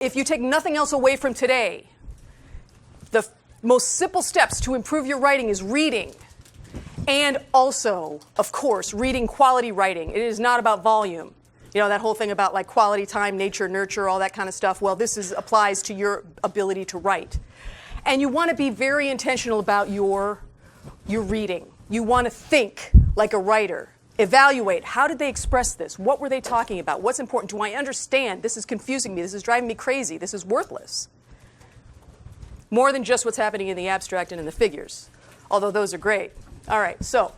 If you take nothing else away from today, the most simple steps to improve your writing is reading. And also, of course, reading quality writing. It is not about volume. You know, that whole thing about like quality time, nature, nurture, all that kind of stuff. Well, this applies to your ability to write. And you want to be very intentional about your reading. You want to think like a writer. Evaluate, how did they express this? What were they talking about? What's important? Do I understand? This is confusing me. This is driving me crazy. This is worthless. More than just what's happening in the abstract and in the figures, although those are great. All right, so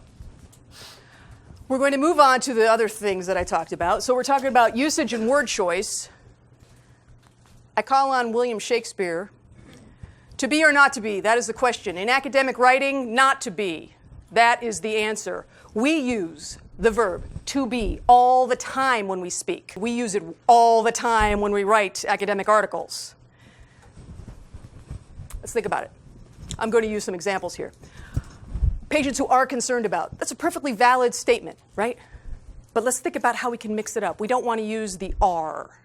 we're going to move on to the other things that I talked about. So we're talking about usage and word choice. I call on William Shakespeare. To be or not to be, that is the question. In academic writing, not to be. That is the answer. We use the verb to be all the time when we speak. We use it all the time when we write academic articles. Let's think about it. I'm going to use some examples here. Patients who are concerned about. That's a perfectly valid statement, right? But let's think about how we can mix it up. We don't want to use the are.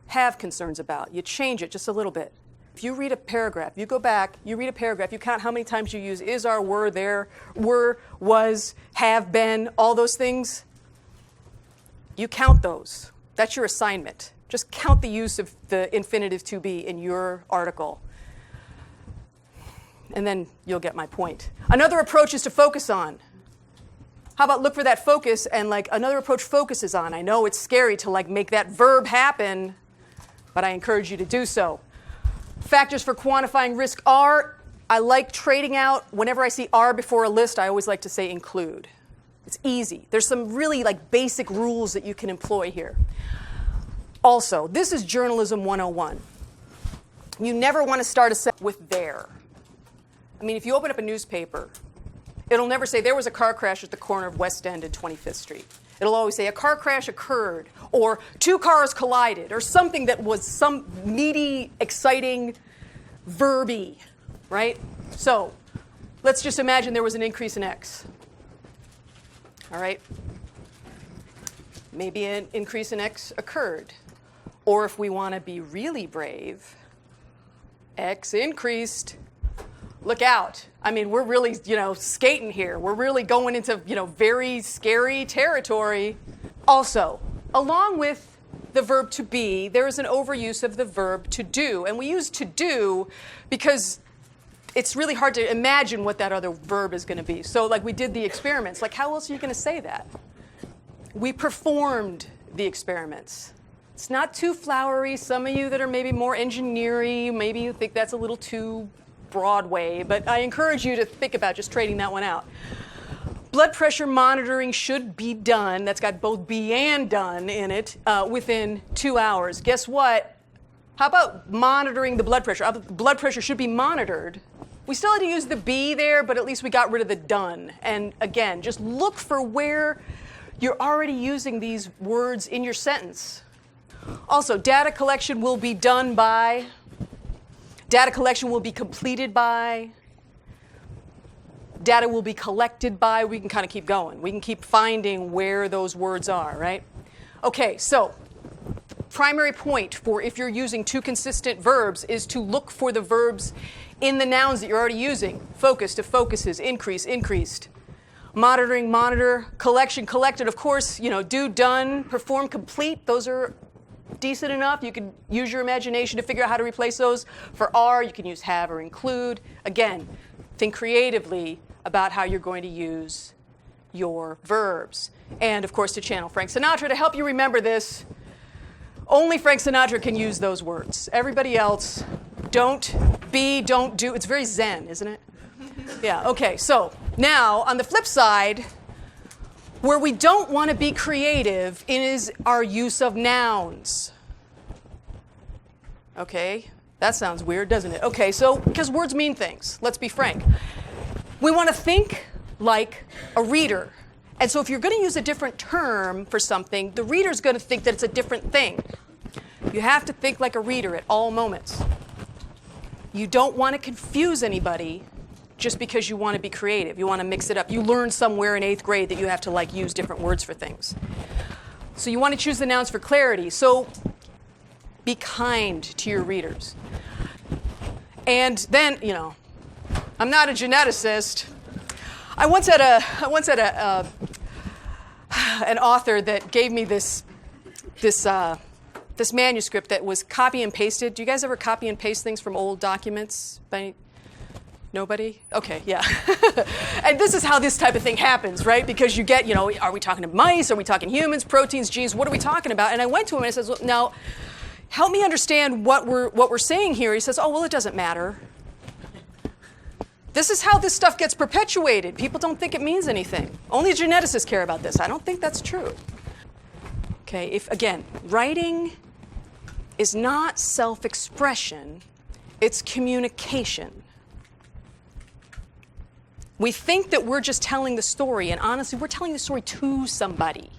Have concerns about. You change it just a little bit. If you read a paragraph, you go back, you read a paragraph, you count how many times you use is, are, were, there, were, was, have been, all those things. You count those. That's your assignment. Just count the use of the infinitive to be in your article. And then you'll get my point. Another approach is to focus on. How about look for that focus and like another approach focuses on. I know it's scary to like make that verb happen, but I encourage you to do so. Factors for quantifying risk are, I like trading out. Whenever I see are before a list, I always like to say include. It's easy. There's some really like basic rules that you can employ here. Also, this is journalism 101. You never want to start a sentence with there. I mean, if you open up a newspaper, it'll never say there was a car crash at the corner of West End and 25th Street. It'll always say a car crash occurred, or two cars collided, or something that was some meaty, exciting, verby, right? So let's just imagine there was an increase in X. All right? Maybe an increase in X occurred. Or if we want to be really brave, X increased. Look out. I mean, we're really, skating here. We're really going into, very scary territory. Also, along with the verb to be, there is an overuse of the verb to do. And we use to do because it's really hard to imagine what that other verb is going to be. So like we did the experiments. Like how else are you going to say that? We performed the experiments. It's not too flowery. Some of you that are maybe more engineering, maybe you think that's a little too Broadway, but I encourage you to think about just trading that one out. Blood pressure monitoring should be done. That's got both be and done in it within 2 hours. Guess what? How about monitoring the blood pressure? The blood pressure should be monitored. We still had to use the be there, but at least we got rid of the done. And again, just look for where you're already using these words in your sentence. Also, data collection will be done by. Data collection will be completed by. Data will be collected by. We can kind of keep going. We can keep finding where those words are, right? Okay, so primary point for if you're using two consistent verbs is to look for the verbs in the nouns that you're already using. Focus to focuses, increase, increased. Monitoring, monitor, collection, collected. Of course, do, done, perform, complete. Those are decent enough. You can use your imagination to figure out how to replace those. For are, you can use have or include. Again, think creatively about how you're going to use your verbs. And, of course, to channel Frank Sinatra to help you remember this. Only Frank Sinatra can use those words. Everybody else, don't be, don't do. It's very zen, isn't it? Yeah, okay. So now, on the flip side, where we don't want to be creative is our use of nouns. Okay, that sounds weird, doesn't it? Okay, so because words mean things, let's be frank. We want to think like a reader. And so if you're going to use a different term for something, the reader's going to think that it's a different thing. You have to think like a reader at all moments. You don't want to confuse anybody just because you want to be creative. You want to mix it up. You learned somewhere in 8th grade that you have to use different words for things. So you want to choose the nouns for clarity. So Be kind to your readers. And then, you know, I'm not a geneticist. I once had an author that gave me this manuscript that was copy and pasted. Do you guys ever copy and paste things from old documents? Nobody? Okay, yeah. And this is how this type of thing happens, right? Because you get, you know, are we talking to mice? Are we talking humans, proteins, genes? What are we talking about? And I went to him and I said, well, now, help me understand what we're saying here. He says, oh, well, it doesn't matter. This is how this stuff gets perpetuated. People don't think it means anything. Only geneticists care about this. I don't think that's true. Okay, again, writing is not self-expression, it's communication. We think that we're just telling the story, and honestly, we're telling the story to somebody.